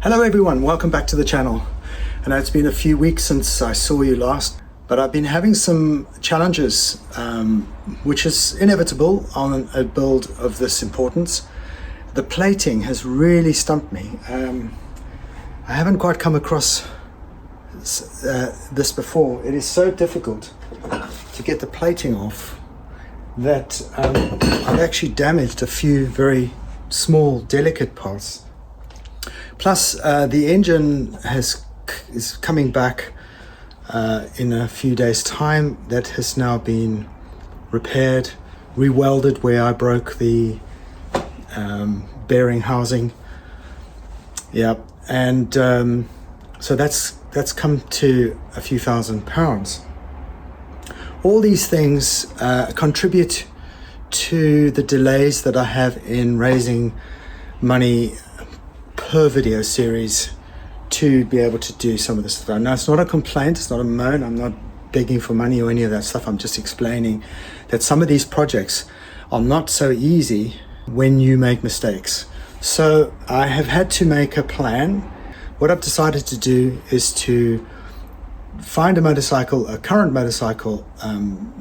Hello everyone, welcome back to the channel. I know it's been a few weeks since I saw you last, but I've been having some challenges, which is inevitable on a build of this importance. The plating has really stumped me. I haven't quite come across this before. It is so difficult to get the plating off that I've actually damaged a few very small, delicate parts. Plus, the engine is coming back in a few days' time. That has now been repaired, re-welded where I broke the bearing housing. Yep, and so that's come to a few £1,000s. All these things contribute to the delays that I have in raising money per video series to be able to do some of this stuff. Now, it's not a complaint, it's not a moan, I'm not begging for money or any of that stuff. I'm just explaining that some of these projects are not so easy when you make mistakes. So I have had to make a plan. What I've decided to do is to find a motorcycle, a current motorcycle,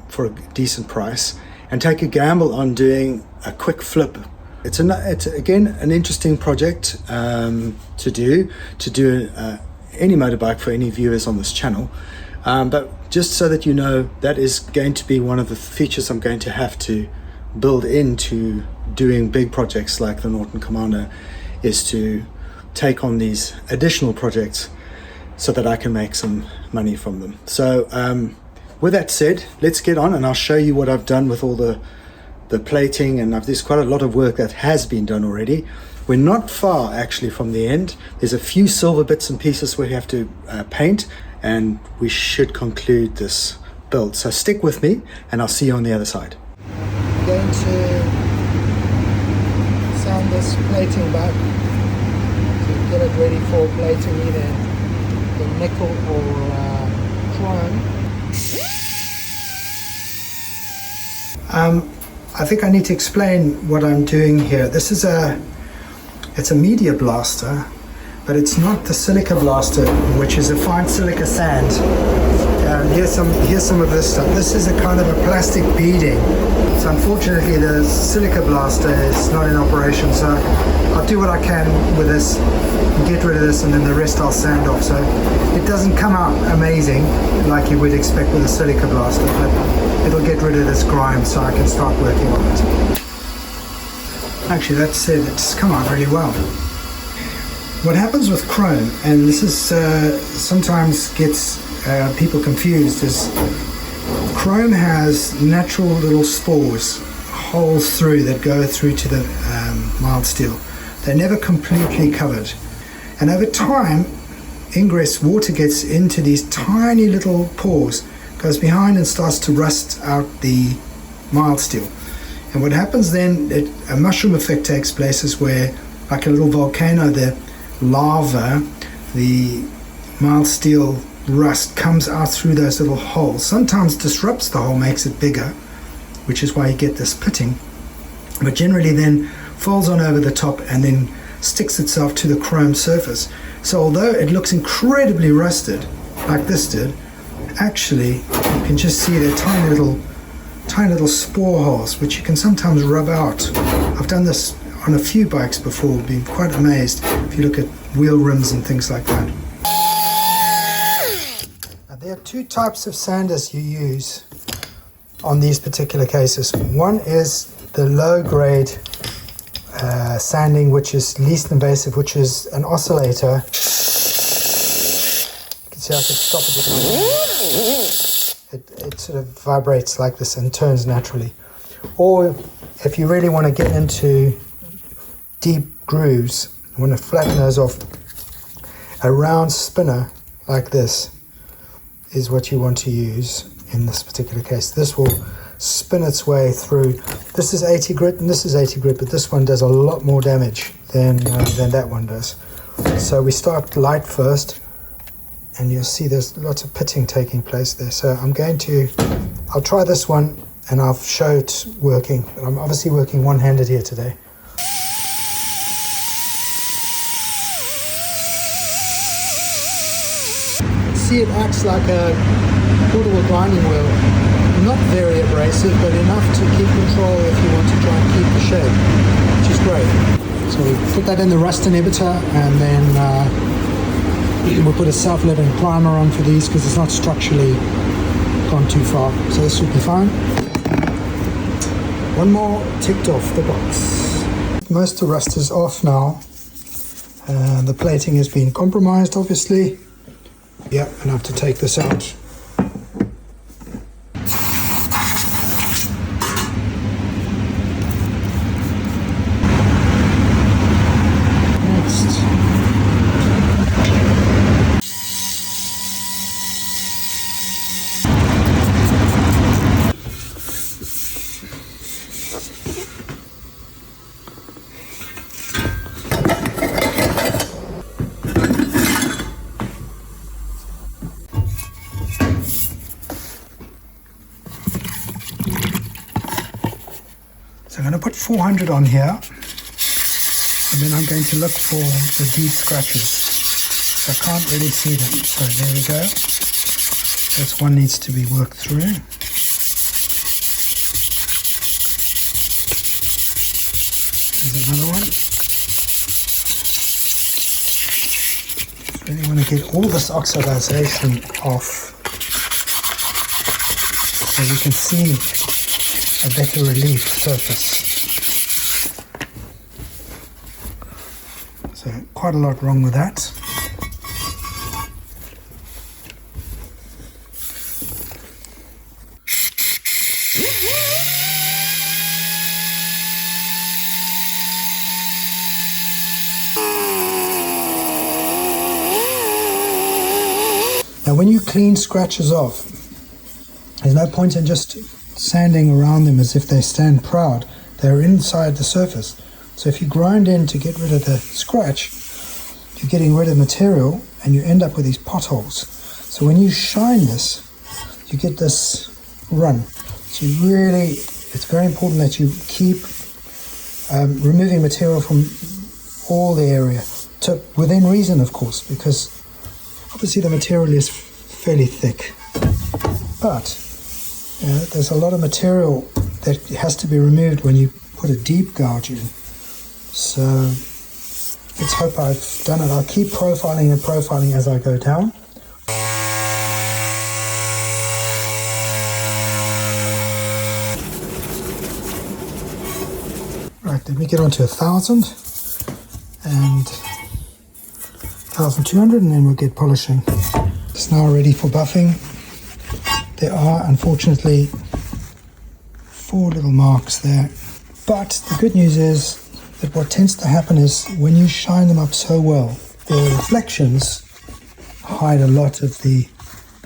for a decent price, and take a gamble on doing a quick flip. It's again an interesting project to do any motorbike for any viewers on this channel, but just so that you know, that is going to be one of the features I'm going to have to build into doing big projects like the Norton Commando, is to take on these additional projects so that I can make some money from them. So with that said, let's get on and I'll show you what I've done with all the plating, and there's quite a lot of work that has been done already. We're not far actually from the end. There's a few silver bits and pieces we have to paint, and we should conclude this build. So stick with me and I'll see you on the other side. I'm going to sand this plating back to get it ready for plating, either the nickel or chrome. I think I need to explain what I'm doing here. This is it's a media blaster, but it's not the silica blaster, which is a fine silica sand. Here's some of this stuff. This is a kind of a plastic beading. So unfortunately the silica blaster is not in operation, so I'll do what I can with this and get rid of this, and then the rest I'll sand off. So it doesn't come out amazing like you would expect with a silica blaster, but it'll get rid of this grime so I can start working on it. Actually, that said, it's come out really well. What happens with chrome, and this is sometimes gets people confused, is chrome has natural little spores, holes through that go through to the mild steel. They're never completely covered, and over time ingress water gets into these tiny little pores, goes behind and starts to rust out the mild steel. And what happens then, a mushroom effect takes place, is where, like a little volcano, the lava, the mild steel rust comes out through those little holes. Sometimes disrupts the hole, makes it bigger, which is why you get this pitting, but generally then falls on over the top and then sticks itself to the chrome surface. So although it looks incredibly rusted, like this did, actually you can just see the tiny little spore holes, which you can sometimes rub out. I've done this on a few bikes before, been quite amazed if you look at wheel rims and things like that. Now, there are two types of sanders you use on these particular cases. One is the low grade sanding, which is least invasive, which is an oscillator. You can see I can stop it. It sort of vibrates like this and turns naturally. Or if you really want to get into deep grooves, you want to flatten those off, a round spinner like this is what you want to use in this particular case. This will spin its way through. This is 80 grit and this is 80 grit, but this one does a lot more damage than that one does. So we start light first, and you'll see there's lots of pitting taking place there. So I'll try this one and I'll show it working. But I'm obviously working one-handed here today. see it acts like a portable grinding wheel. Not very abrasive, but enough to keep control if you want to try and keep the shape, which is great. So we put that in the rust inhibitor, and then we'll put a self-leveling primer on for these because it's not structurally gone too far. So this should be fine. One more ticked off the box. Most of the rust is off now. The plating has been compromised, obviously. Yeah, and I have to take this out. So I'm going to put 400 on here, and then I'm going to look for the deep scratches. So I can't really see them. So there we go. This one needs to be worked through. There's another one. Really want to get all this oxidization off so you can see a better relief surface. So quite a lot wrong with that. Now when you clean scratches off, there's no point in just sanding around them as if they stand proud. They're inside the surface. So if you grind in to get rid of the scratch, you're getting rid of material and you end up with these potholes. So when you shine this, you get this run. So you really, it's very important that you keep removing material from all the area, to within reason of course, because obviously the material is fairly thick. But there's a lot of material that has to be removed when you put a deep gouge in. So let's hope I've done it. I'll keep profiling and profiling as I go down. Right, let me get on to 1,000 and 1,200, and then we'll get polishing. It's now ready for buffing. There are, unfortunately, 4 little marks there. But the good news is that what tends to happen is when you shine them up so well, the reflections hide a lot of the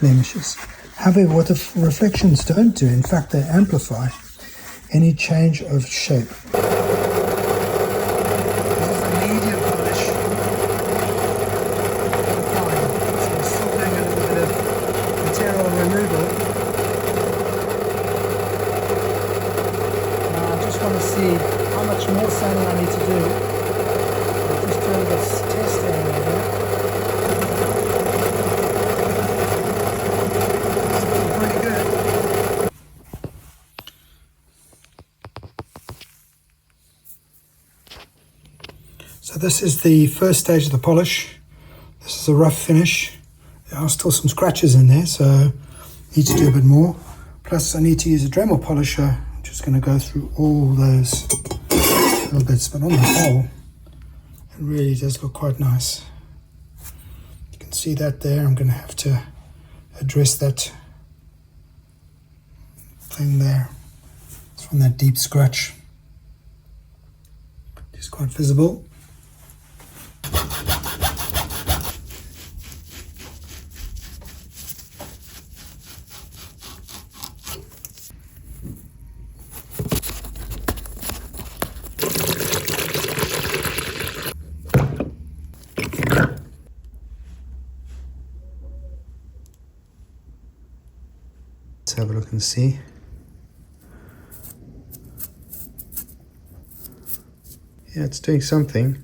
blemishes. However, what the reflections don't do, in fact, they amplify any change of shape. See how much more sanding I need to do. I'm just doing this testing here. It's pretty good. So this is the first stage of the polish. This is a rough finish. There are still some scratches in there, so I need to do a bit more. Plus I need to use a Dremel polisher. Just going to go through all those little bits, but on the whole it really does look quite nice. You can see that there. I'm going to have to address that thing there. It's from that deep scratch. It's quite visible. Let's have a look and see. Yeah, it's doing something.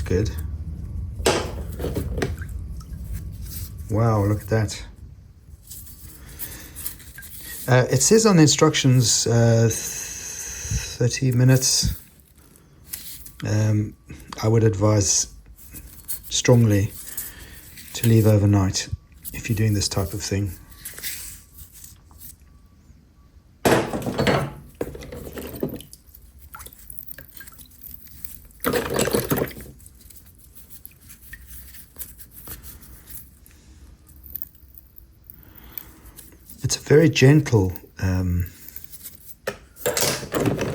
looks good. Wow, look at that. It says on the instructions 30 minutes. I would advise strongly to leave overnight if you're doing this type of thing. It's a very gentle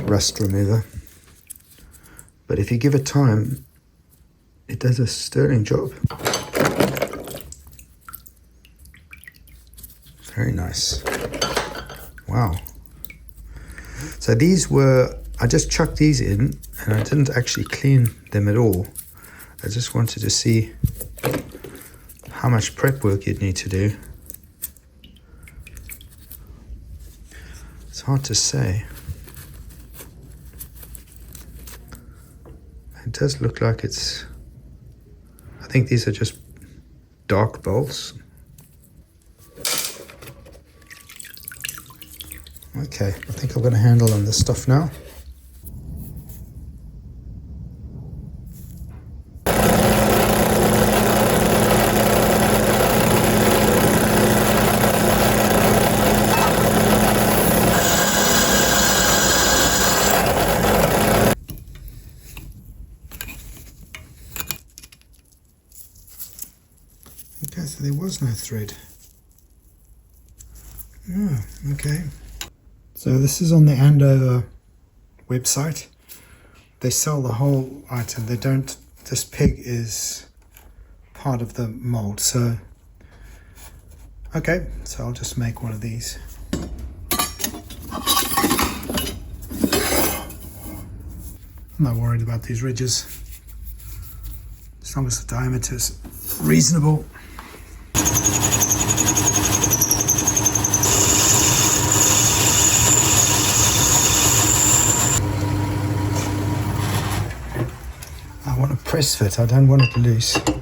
rust remover, but if you give it time, it does a sterling job. Very nice. Wow. So these were, I just chucked these in and I didn't actually clean them at all. I just wanted to see how much prep work you'd need to do. It's hard to say. It does look like it's, I think these are just dark bolts. Okay, I think I've got a handle on this stuff now. Okay, so there was no thread. Oh, okay. So this is on the Andover website. They sell the whole item. They don't, this peg is part of the mold. So, okay, so I'll just make one of these. I'm not worried about these ridges, as long as the diameter is reasonable. I want a press fit, I don't want it loose. Okay.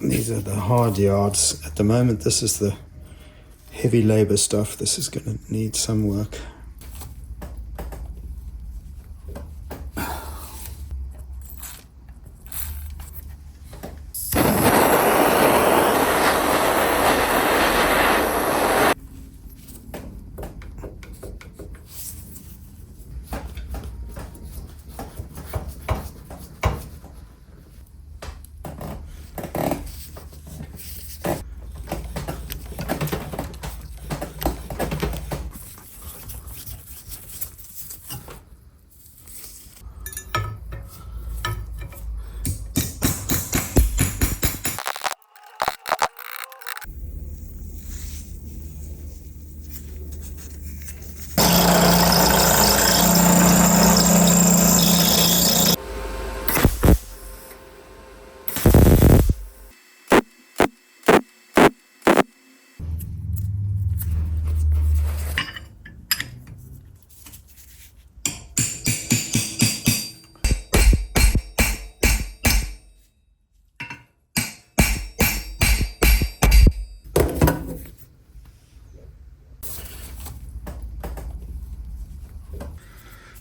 These are the hard yards. At the moment, this is the heavy labor stuff. This is going to need some work.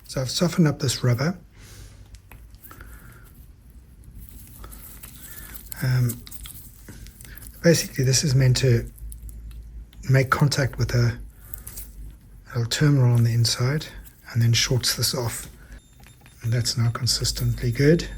So I've softened up this rubber. Basically this is meant to make contact with a little terminal on the inside and then shorts this off. And that's now consistently good.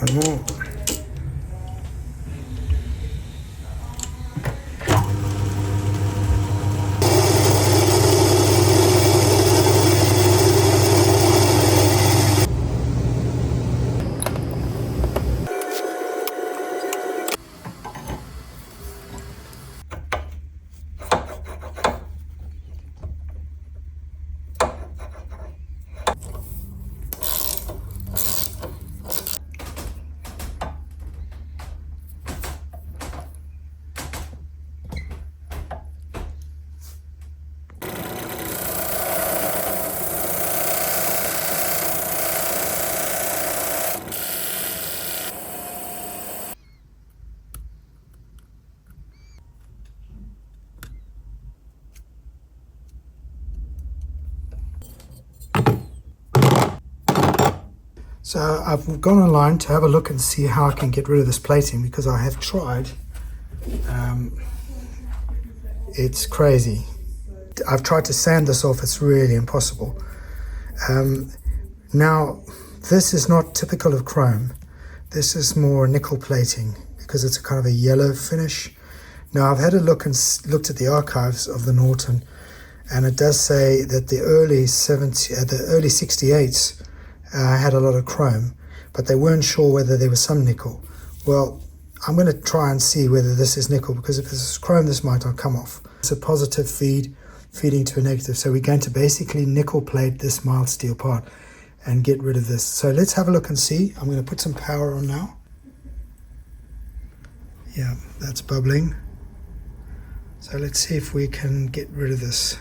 One more. So I've gone online to have a look and see how I can get rid of this plating, because I have tried. It's crazy. I've tried to sand this off, it's really impossible. Now, this is not typical of chrome. This is more nickel plating because it's a kind of a yellow finish. Now, I've had a look and looked at the archives of the Norton, and it does say that the early 68s had a lot of chrome, but they weren't sure whether there was some nickel. Well, I'm going to try and see whether this is nickel, because if this is chrome, this might not come off. It's a positive feeding to a negative, so we're going to basically nickel plate this mild steel part and get rid of this. So let's have a look and see. I'm going to put some power on now. Yeah, that's bubbling. So let's see if we can get rid of this.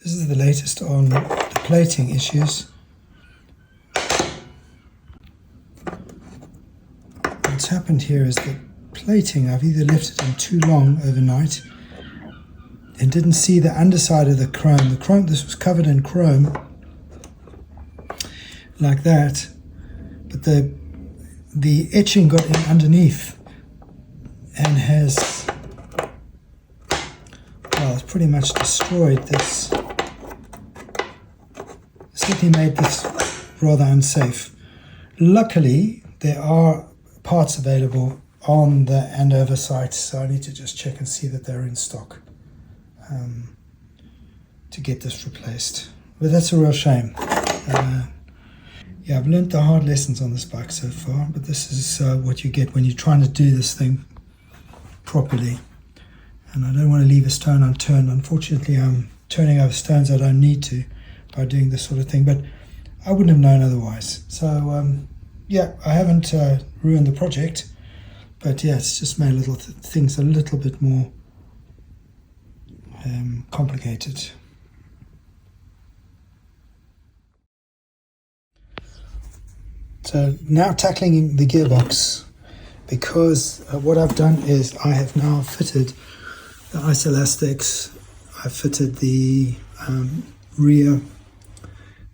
This is the latest on the plating issues. What's happened here is the plating, I've either left it in too long overnight and didn't see the underside of the chrome. The chrome, this was covered in chrome like that, but the etching got in underneath and has, well, it's pretty much destroyed this. Certainly made this rather unsafe. Luckily, there are parts available on the Andover site, so I need to just check and see that they're in stock to get this replaced. But that's a real shame. Yeah, I've learned the hard lessons on this bike so far, but this is what you get when you're trying to do this thing properly. And I don't want to leave a stone unturned. Unfortunately, I'm turning over stones I don't need to by doing this sort of thing, but I wouldn't have known otherwise. So yeah, I haven't ruined the project, but yeah, it's just made little things a little bit more complicated. So now tackling the gearbox, because what I've done is I have now fitted the isoelastics, I've fitted the rear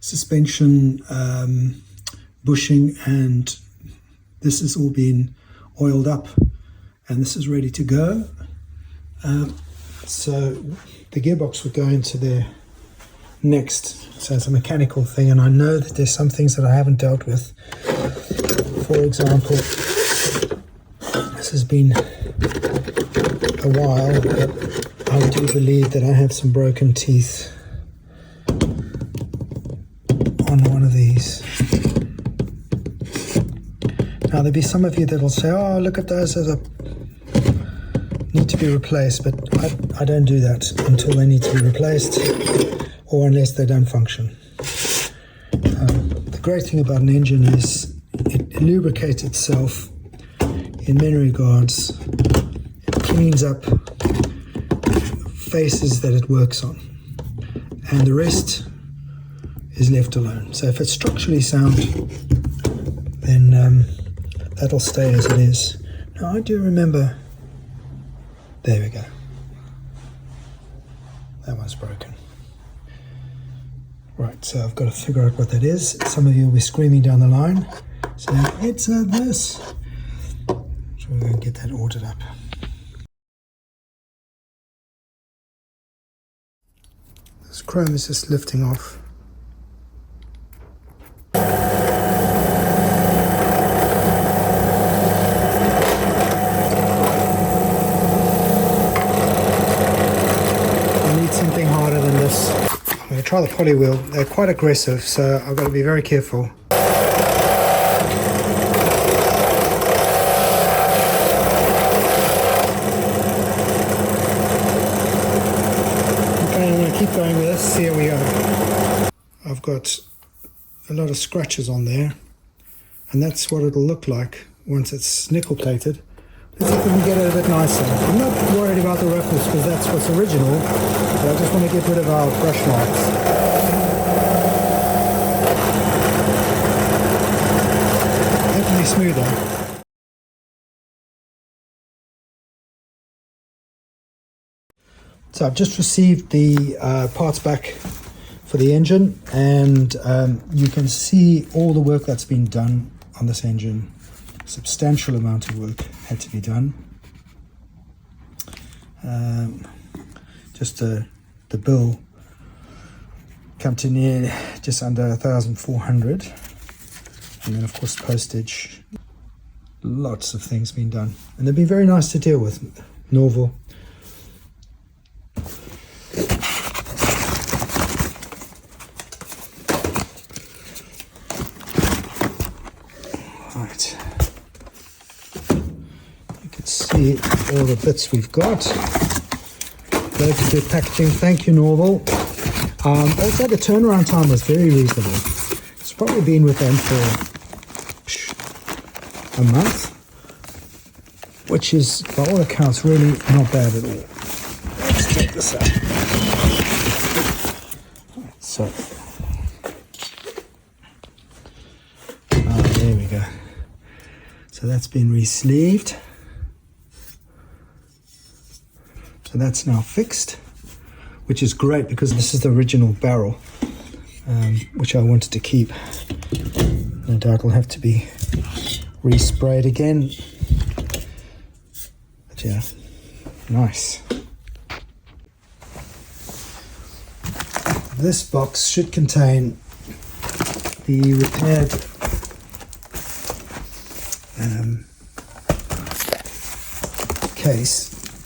suspension bushing, and this has all been oiled up and this is ready to go. So the gearbox will go into there next. So it's a mechanical thing, and I know that there's some things that I haven't dealt with. For example, this has been a while, but I do believe that I have some broken teeth on one of these. Now there'll be some of you that will say, oh, look at those as a need to be replaced, but I don't do that until they need to be replaced or unless they don't function. The great thing about an engine is it lubricates itself in many regards. It cleans up faces that it works on, and the rest is left alone. So if it's structurally sound, then that'll stay as it is. Now I do remember, there we go, that one's broken. Right, so I've got to figure out what that is. Some of you will be screaming down the line saying, it's this. So we're going to get that ordered up. chrome is just lifting off. I need something harder than this. I'm going to try the poly wheel. They're quite aggressive, so I've got to be very careful. Keep going with this. Here we go. I've got a lot of scratches on there, and that's what it'll look like once it's nickel plated. Let's see if we can get it a bit nicer. I'm not worried about the roughness because that's what's original, but I just want to get rid of our brush marks. Definitely smoother. So I've just received the parts back for the engine, and you can see all the work that's been done on this engine. A substantial amount of work had to be done. Just the bill come to near just under 1,400, and then of course postage. Lots of things been done, and they've been very nice to deal with. Norval. Right, you can see all the bits we've got. Loads of good packaging. Thank you, Norval. Also, the turnaround time was very reasonable. It's probably been with them for a month, which is, by all accounts, really not bad at all. Let's check this out. Right, so, there we go. So that's been re-sleeved. So that's now fixed, which is great because this is the original barrel, which I wanted to keep. No doubt it'll have to be resprayed again. But yeah, nice. This box should contain the repaired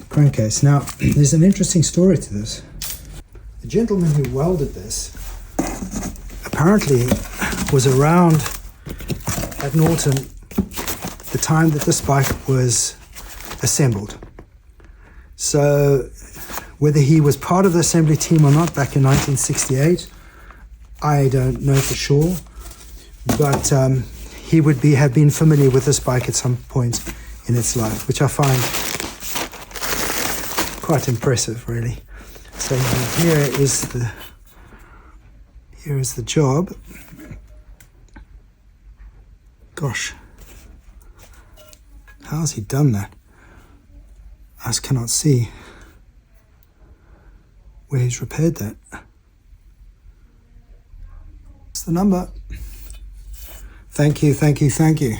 crankcase. Now, there's an interesting story to this. The gentleman who welded this apparently was around at Norton the time that this bike was assembled. So whether he was part of the assembly team or not back in 1968, I don't know for sure, but he would have been familiar with this bike at some point in its life, which I find quite impressive, really. So here is the job. Gosh, how has he done that? I just cannot see where he's repaired that. It's the number. Thank you, thank you, thank you.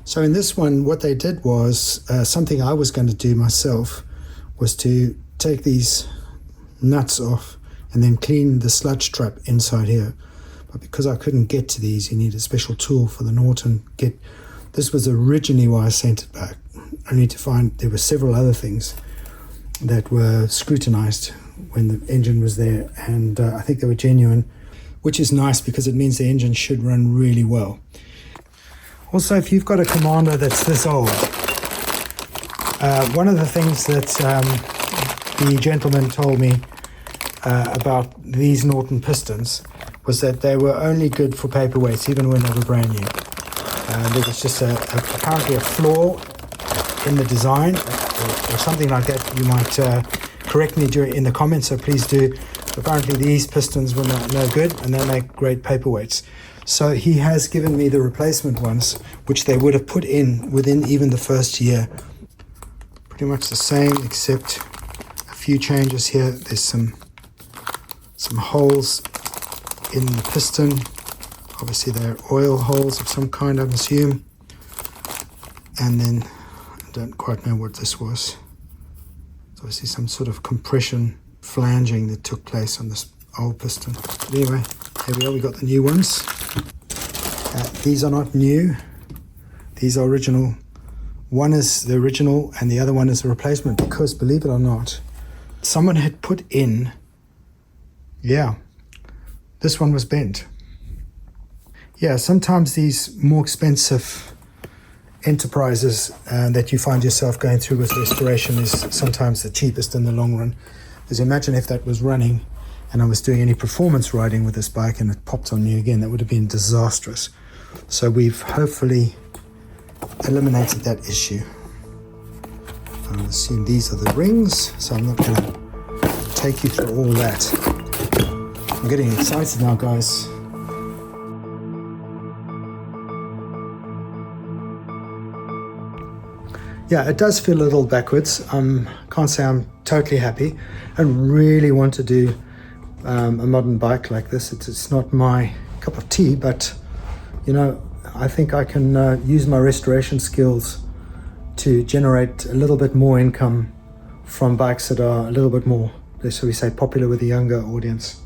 So in this one, what they did was something I was going to do myself, was to take these nuts off and then clean the sludge trap inside here. But because I couldn't get to these, you need a special tool for the Norton kit. This was originally why I sent it back. I need to find, there were several other things that were scrutinized when the engine was there, and I think they were genuine, which is nice because it means the engine should run really well. Also, if you've got a Commando that's this old, one of the things that the gentleman told me about these Norton pistons was that they were only good for paperweights, even when they were brand new. There was just apparently a flaw in the design or something like that. You might correct me in the comments, so please do. Apparently these pistons were no good, and they make great paperweights. So he has given me the replacement ones, which they would have put in within even the first year. Pretty much the same, except a few changes here. There's some holes in the piston Obviously they're oil holes of some kind, I assume. And then I don't quite know what this was. It's obviously some sort of compression flanging that took place on this old piston. But anyway, here we are, we got the new ones. These are not new, these are original. One is the original and the other one is a replacement, because believe it or not, someone had put in, yeah, this one was bent. Yeah, sometimes these more expensive enterprises that you find yourself going through with restoration is sometimes the cheapest in the long run. Because imagine if that was running and I was doing any performance riding with this bike and it popped on me again, that would have been disastrous. So we've hopefully eliminated that issue. I assume these are the rings, so I'm not going to take you through all that. I'm getting excited now, guys. Yeah, it does feel a little backwards. Can't say I'm totally happy. I really want to do a modern bike like this. It's not my cup of tea, but you know, I think I can use my restoration skills to generate a little bit more income from bikes that are a little bit more, shall we say, popular with the younger audience.